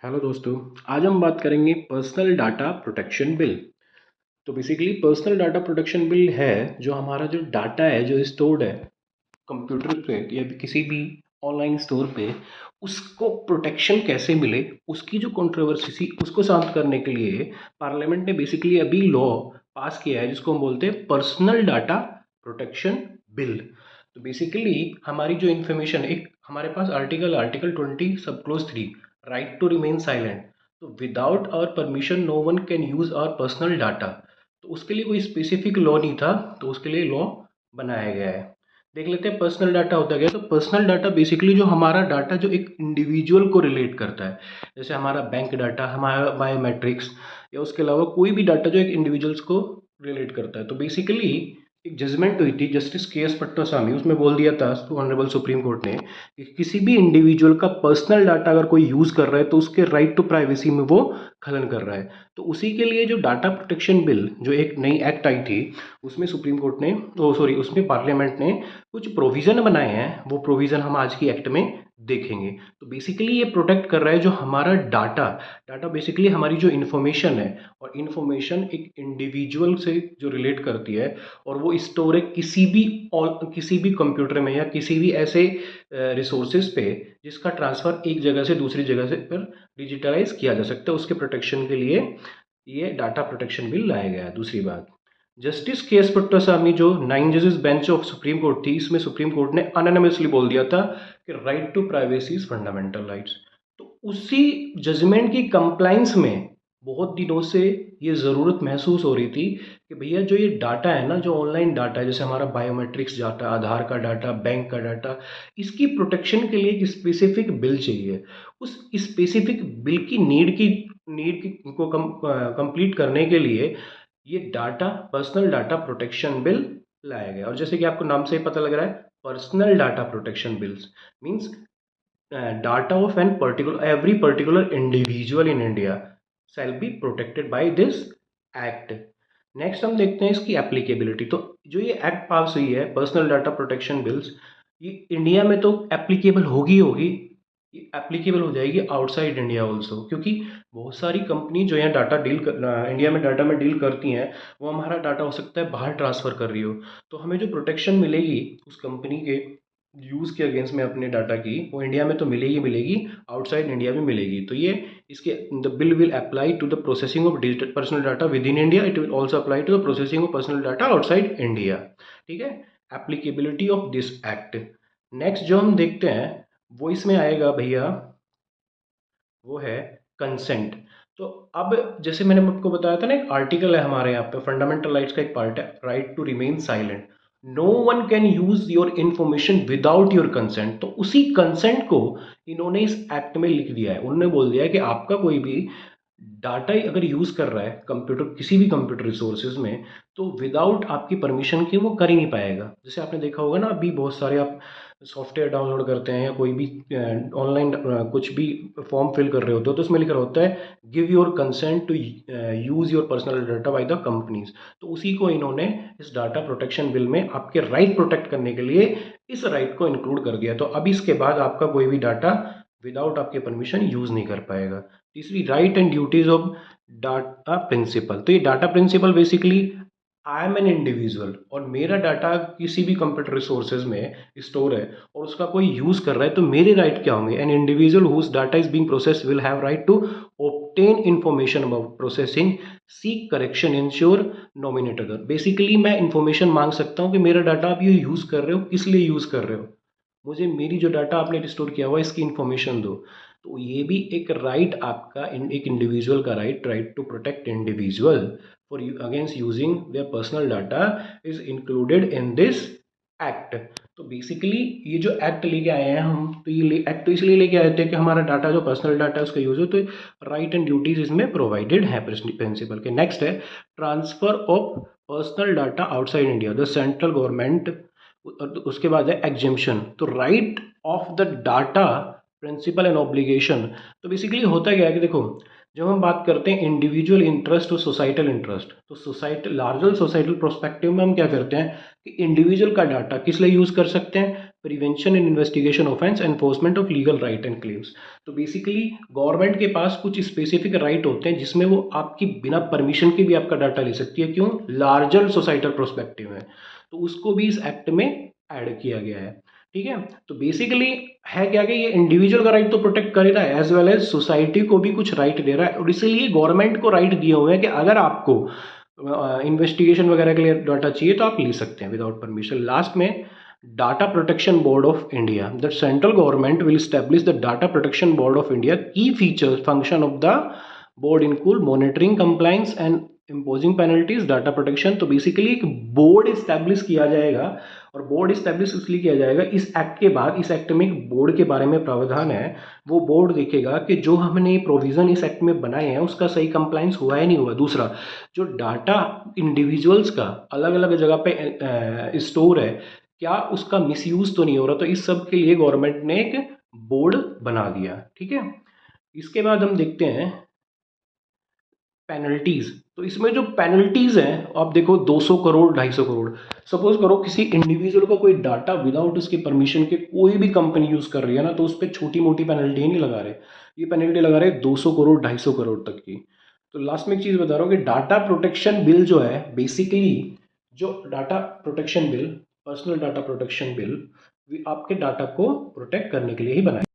Hello दोस्तों। आज हम बात करेंगे पर्सनल डाटा प्रोटेक्शन बिल। तो basically personal data protection bill है जो हमारा जो डाटा है जो स्टोर्ड है कंप्यूटर पे या भी किसी भी ऑनलाइन स्टोर पे, उसको प्रोटेक्शन कैसे मिले, उसकी जो कंट्रोवर्सी थी उसको शांत करने के लिए पार्लियामेंट ने बेसिकली अभी लॉ पास किया है जिसको हम बोलते हैं पर्सनल डाटा प्रोटेक्शन बिल। तो बेसिकली हमारी जो इन्फॉर्मेशन, एक हमारे पास article article 20 sub clause 3, right to remain silent. तो without our permission no one can use our personal data. तो उसके लिए कोई स्पेसिफिक लॉ नहीं था, तो उसके लिए लॉ बनाया गया है। देख लेते हैं पर्सनल डाटा होता क्या है। तो पर्सनल डाटा बेसिकली जो हमारा डाटा जो एक इंडिविजुअल को रिलेट करता है, जैसे हमारा बैंक डाटा, हमारा बायोमेट्रिक्स, या उसके अलावा कोई भी डाटा जो एक इंडिविजुअल्स को रिलेट करता है। तो बेसिकली एक जजमेंट हुई थी जस्टिस के एस पट्टासामी, उसमें बोल दिया था ऑनरेबल सुप्रीम कोर्ट ने कि किसी भी इंडिविजुअल का पर्सनल डाटा अगर कोई यूज़ कर रहा है तो उसके राइट टू प्राइवेसी में वो खलन कर रहा है। तो उसी के लिए जो डाटा प्रोटेक्शन बिल, जो एक नई एक्ट आई थी, उसमें सुप्रीम कोर्ट ने, ओ सॉरी, उसमें पार्लियामेंट ने कुछ प्रोविज़न बनाए हैं। वो प्रोविज़न हम आज की एक्ट में देखेंगे। तो बेसिकली ये प्रोटेक्ट कर रहा है जो हमारा डाटा, डाटा बेसिकली हमारी जो इन्फॉर्मेशन है, और इन्फॉर्मेशन एक इंडिविजुअल से जो रिलेट करती है, और वो स्टोर है किसी भी कंप्यूटर में या किसी भी ऐसे रिसोर्सेज पे जिसका ट्रांसफ़र एक जगह से दूसरी जगह से पर डिजिटलाइज किया जा सकता है। उसके प्रोटेक्शन के लिए ये डाटा प्रोटेक्शन बिल लाया गया है। दूसरी बात, जस्टिस के एस पट्टासामी जो 9 जजेस बेंच ऑफ सुप्रीम कोर्ट थी, इसमें सुप्रीम कोर्ट ने अनोनिमसली बोल दिया था कि right to privacy is fundamental rights. तो उसी जजमेंट की कंप्लाइंस में बहुत दिनों से ये ज़रूरत महसूस हो रही थी कि भैया जो ये डाटा है ना, जो ऑनलाइन डाटा है, जैसे हमारा बायोमेट्रिक्स डाटा, आधार का डाटा, बैंक का डाटा, इसकी प्रोटेक्शन के लिए एक स्पेसिफिक बिल चाहिए। उस स्पेसिफिक बिल की नीड को कंप्लीट करने के लिए ये data personal data protection bill लाया गया। और जैसे कि आपको नाम से ही पता लग रहा है, personal data protection bills means data of an particular every particular individual in India shall be protected by this act। Next हम देखते हैं इसकी एप्लीकेबिलिटी। तो जो ये एक्ट पास हुई है पर्सनल डाटा प्रोटेक्शन बिल्स, ये इंडिया में तो एप्लीकेबल होगी, ये एप्लीकेबल हो जाएगी आउटसाइड इंडिया ऑल्सो, क्योंकि बहुत सारी कंपनी जो यहाँ डाटा इंडिया में डाटा में डील करती हैं, वो हमारा डाटा हो सकता है बाहर ट्रांसफ़र कर रही हो। तो हमें जो प्रोटेक्शन मिलेगी उस कंपनी के यूज़ के अगेंस्ट में अपने डाटा की, वो इंडिया में तो मिलेगी, आउटसाइड इंडिया में मिलेगी। तो ये इसके the bill will apply to the processing of digital personal data within India, it will also apply to the processing of personal data outside India. ठीक है, applicability of this act. Next जो हम देखते हैं वो इसमें आएगा भैया, वो है कंसेंट। तो अब जैसे मैंने आपको बताया था ना, एक आर्टिकल है हमारे यहाँ पे, फंडामेंटल राइट्स का एक पार्ट है, right to remain silent. No one can use your information without your consent. तो उसी कंसेंट को इन्होंने इस एक्ट में लिख दिया है। उन्होंने बोल दिया है कि आपका कोई भी डाटा अगर यूज़ कर रहा है कंप्यूटर, किसी भी कंप्यूटर रिसोर्सेज में, तो विदाउट आपकी परमिशन के वो कर ही नहीं पाएगा। जैसे आपने देखा होगा ना, अभी बहुत सारे आप सॉफ्टवेयर डाउनलोड करते हैं या कोई भी ऑनलाइन कुछ भी फॉर्म फिल कर रहे होते हो, तो उसमें लिखा होता है give your consent to use your personal data by the companies. तो उसी को इन्होंने इस डाटा प्रोटेक्शन बिल में आपके राइट प्रोटेक्ट करने के लिए इस राइट को इंक्लूड कर दिया। तो अब इसके बाद आपका कोई भी डाटा विदाउट आपके परमिशन यूज़ नहीं कर पाएगा। तीसरी, right and duties of data principal. तो ये data principal basically, I am an individual और मेरा डाटा किसी भी कंप्यूटर रिसोर्सेज में स्टोर है और उसका कोई यूज़ कर रहा है, तो मेरे राइट क्या होंगे? An individual whose data is being processed will have right to obtain information about processing, seek correction, ensure, nominate other। Basically मैं इंफॉर्मेशन मांग सकता हूँ कि मेरा डाटा आप ये यूज़ कर रहे हो, किस लिए यूज़ कर रहे हो, मुझे मेरी जो डाटा आपने स्टोर किया हुआ है इसकी इन्फॉर्मेशन दो। तो ये भी एक राइट आपका, एक इंडिविजुअल का right to protect individual for against using their personal data is included in this act. तो बेसिकली ये जो एक्ट लेके आए हैं हम, तो ये एक्ट तो इसलिए लेके आए थे कि हमारा डाटा जो पर्सनल डाटा है उसका यूज हो, तो राइट एंड ड्यूटीज इसमें प्रोवाइडेड है प्रिंसिपल के। नेक्स्ट है transfer of personal data outside India, the central government. उसके बाद है एग्जेम्पशन। तो right of the data principal and obligation. तो बेसिकली होता क्या है कि देखो, जब हम बात करते हैं इंडिविजुअल इंटरेस्ट और सोसाइटल इंटरेस्ट, तो लार्जर सोसाइटल प्रोस्पेक्टिव में हम क्या करते हैं कि इंडिविजुअल का डाटा किस लिए यूज़ कर सकते हैं? Prevention and investigation offence, enforcement of legal right and claims. तो बेसिकली गवर्नमेंट के पास कुछ स्पेसिफिक राइट होते हैं जिसमें वो आपकी बिना परमिशन के भी आपका डाटा ले सकती है। क्यों? लार्जर सोसाइटल प्रोस्पेक्टिव है, तो उसको भी इस एक्ट में ऐड किया गया है। ठीक है, तो बेसिकली है क्या कि ये इंडिविजुअल का राइट तो प्रोटेक्ट कर रहा है, एज वेल एज सोसाइटी को भी कुछ राइट दे रहा है, और इसीलिए गवर्नमेंट को राइट दिए हुए हैं कि अगर आपको इन्वेस्टिगेशन वगैरह के लिए डाटा चाहिए तो आप ले सकते हैं विदाउट परमिशन। लास्ट में data protection board of India, the central government will establish the data protection board of India. Key features function of the board include monitoring compliance and imposing penalties, data protection. तो basically एक board establish किया जाएगा, और board establish इसलिए किया जाएगा इस act के बाद। इस एक्ट में एक बोर्ड के बारे में प्रावधान है, वो बोर्ड देखेगा कि जो हमने प्रोविज़न इस एक्ट में बनाए हैं उसका सही कंप्लायंस हुआ है नहीं हुआ। दूसरा, जो डाटा इंडिविजुअल्स का अलग अलग जगह पे स्टोर है, क्या उसका मिसयूज़ तो नहीं हो रहा। तो इस सब के लिए गवर्नमेंट ने एक बोर्ड बना दिया। ठीक है, इसके बाद हम देखते हैं पेनल्टीज। तो इसमें जो पेनल्टीज हैं आप देखो, 200 करोड़ 250 करोड़। सपोज करो किसी इंडिविजुअल का कोई डाटा विदाउट उसके परमिशन के कोई भी कंपनी यूज कर रही है ना, तो उस पर छोटी मोटी पेनल्टी नहीं लगा रहे, ये पेनल्टी लगा रहे 200 करोड़ 250 करोड़ तक की। तो लास्ट में एक चीज बता रहा हूँ कि डाटा प्रोटेक्शन बिल जो है, बेसिकली जो data protection bill, personal data protection bill, आपके डाटा को प्रोटेक्ट करने के लिए ही बनाया।